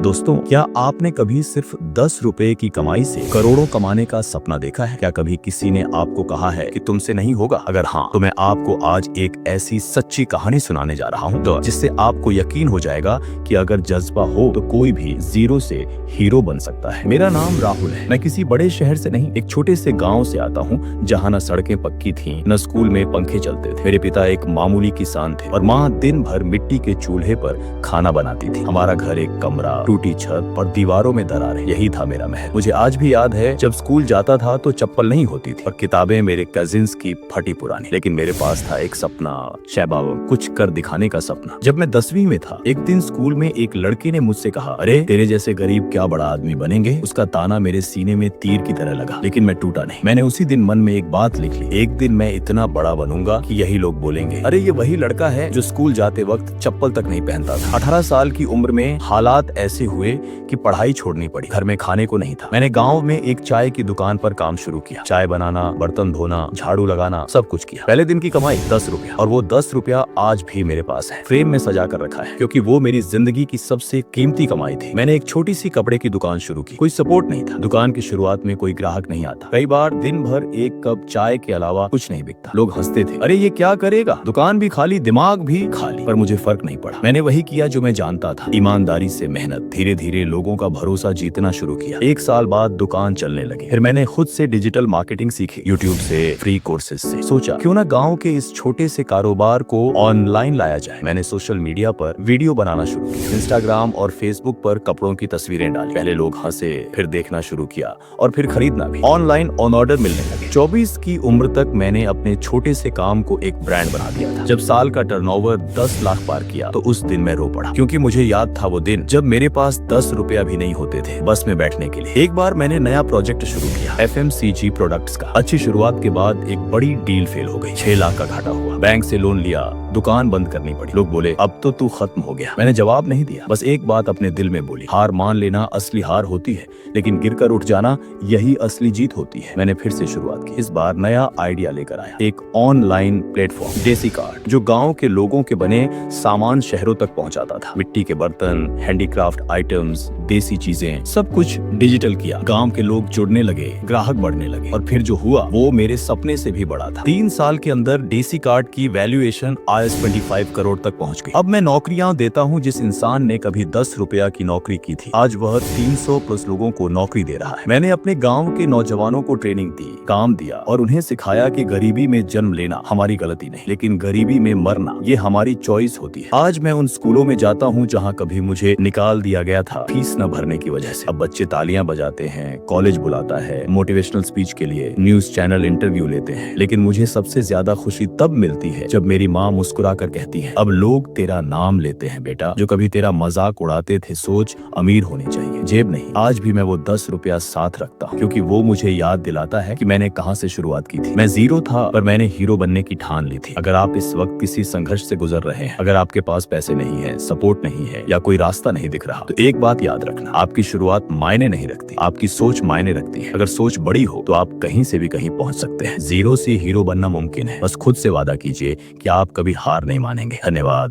दोस्तों, क्या आपने कभी सिर्फ 10 रुपए की कमाई से करोड़ों कमाने का सपना देखा है? क्या कभी किसी ने आपको कहा है कि तुमसे नहीं होगा? अगर हाँ, तो मैं आपको आज एक ऐसी सच्ची कहानी सुनाने जा रहा हूँ, तो जिससे आपको यकीन हो जाएगा कि अगर जज्बा हो तो कोई भी जीरो से हीरो बन सकता है। मेरा नाम राहुल है। मैं किसी बड़े शहर से नहीं, एक छोटे से गाँव से आता हूँ, जहाँ न सड़कें पक्की थी, न स्कूल में पंखे चलते थे। मेरे पिता एक मामूली किसान थे और माँ दिन भर मिट्टी के चूल्हे पर खाना बनाती थी। हमारा घर एक कमरा, टूटी छत और दीवारों में दरारें, यही था मेरा महल। मुझे आज भी याद है, जब स्कूल जाता था तो चप्पल नहीं होती थी और किताबें मेरे कजिन्स की फटी पुरानी। लेकिन मेरे पास था एक सपना, शैबाब, कुछ कर दिखाने का सपना। जब मैं 10वीं में था, एक दिन स्कूल में एक लड़के ने मुझसे कहा, अरे तेरे जैसे गरीब क्या बड़ा आदमी बनेंगे। उसका ताना मेरे सीने में तीर की तरह लगा, लेकिन मैं टूटा नहीं। मैंने उसी दिन मन में एक बात लिख ली, एक दिन मैं इतना बड़ा बनूंगा कि यही लोग बोलेंगे, अरे ये वही लड़का है जो स्कूल जाते वक्त चप्पल तक नहीं पहनता था। 18 साल की उम्र में हालात ऐसे हुए कि पढ़ाई छोड़नी पड़ी। घर में खाने को नहीं था। मैंने गांव में एक चाय की दुकान पर काम शुरू किया। चाय बनाना, बर्तन धोना, झाड़ू लगाना, सब कुछ किया। पहले दिन की कमाई 10 रुपया, और वो 10 रुपया आज भी मेरे पास है, फ्रेम में सजा कर रखा है, क्योंकि वो मेरी जिंदगी की सबसे कीमती कमाई थी। मैंने एक छोटी सी कपड़े की दुकान शुरू की। कोई सपोर्ट नहीं था। दुकान की शुरुआत में कोई ग्राहक नहीं आता। कई बार दिन भर एक कप चाय के अलावा कुछ नहीं बिकता। लोग हंसते थे, अरे ये क्या करेगा, दुकान भी खाली, दिमाग भी खाली। पर मुझे फर्क नहीं पड़ा। मैंने वही किया जो मैं जानता था, ईमानदारी से मेहनत। धीरे धीरे लोगों का भरोसा जीतना शुरू किया। एक साल बाद दुकान चलने लगी। फिर मैंने खुद से डिजिटल मार्केटिंग सीखी, यूट्यूब से, फ्री कोर्सेज से। सोचा क्यों ना गांव के इस छोटे से कारोबार को ऑनलाइन लाया जाए। मैंने सोशल मीडिया पर वीडियो बनाना शुरू किया। इंस्टाग्राम और फेसबुक पर कपड़ों की तस्वीरें डाली। पहले लोग हंसे, फिर देखना शुरू किया और फिर खरीदना भी। ऑनलाइन ऑन ऑर्डर मिलने लगे। 24 की उम्र तक मैंने अपने छोटे से काम को एक ब्रांड बना दिया था। जब साल का टर्नओवर 10 लाख पार किया तो उस दिन मैं रो पड़ा, क्योंकि मुझे याद था वो दिन जब मेरे पास 10 रुपया भी नहीं होते थे बस में बैठने के लिए। एक बार मैंने नया प्रोजेक्ट शुरू किया, FMCG प्रोडक्ट्स का। अच्छी शुरुआत के बाद एक बड़ी डील फेल हो गई। 6 लाख का घाटा हुआ। बैंक से लोन लिया, दुकान बंद करनी पड़ी। लोग बोले, अब तो तू खत्म हो गया। मैंने जवाब नहीं दिया, बस एक बात अपने दिल में बोली, हार मान लेना असली हार होती है, लेकिन गिरकर उठ जाना यही असली जीत होती है। मैंने फिर से शुरुआत की। इस बार नया आइडिया लेकर आया, एक ऑनलाइन प्लेटफॉर्म, देसी कार्ड, जो गाँव के लोगों के बने सामान शहरों तक पहुँचाता था। मिट्टी के बर्तन, हैंडीक्राफ्ट आइटम्स, देसी चीजें, सब कुछ डिजिटल किया। गांव के लोग जुड़ने लगे, ग्राहक बढ़ने लगे, और फिर जो हुआ वो मेरे सपने से भी बड़ा था। 3 साल के अंदर देसी कार्ड की वैल्यूएशन IS 25 करोड़ तक पहुंच गई। अब मैं नौकरियां देता हूं। जिस इंसान ने कभी 10 रुपया की नौकरी की थी, आज वह 300 प्लस लोगों को नौकरी दे रहा है। मैंने अपने गाँव के नौजवानों को ट्रेनिंग दी, काम दिया और उन्हें सिखाया कि गरीबी में जन्म लेना हमारी गलती नहीं, लेकिन गरीबी में मरना ये हमारी चॉइस होती है। आज मैं उन स्कूलों में जाता हूँ जहाँ कभी मुझे निकाल दिया गया था फीस न भरने की वजह से। अब बच्चे तालियां बजाते हैं, कॉलेज बुलाता है मोटिवेशनल स्पीच के लिए, न्यूज चैनल इंटरव्यू लेते हैं। लेकिन मुझे सबसे ज्यादा खुशी तब मिलती है जब मेरी माँ मुस्कुरा कर कहती है, अब लोग तेरा नाम लेते हैं बेटा। जो कभी तेरा मजाक उड़ाते थे, सोच अमीर होनी चाहिए, जेब नहीं। आज भी मैं वो 10 रुपया साथ रखता हूँ, क्योंकि वो मुझे याद दिलाता है कि मैंने कहाँ से शुरुआत की थी। मैं जीरो था, पर मैंने हीरो बनने की ठान ली थी। अगर आप इस वक्त किसी संघर्ष से गुजर रहे हैं, अगर आपके पास पैसे नहीं है, सपोर्ट नहीं है, या कोई रास्ता नहीं दिख रहा, तो एक बात याद रखना, आपकी शुरुआत मायने नहीं रखती, आपकी सोच मायने रखती है। अगर सोच बड़ी हो तो आप कहीं से भी कहीं पहुंच सकते हैं। जीरो से हीरो बनना मुमकिन है, बस खुद से वादा कीजिए कि आप कभी हार नहीं मानेंगे। धन्यवाद।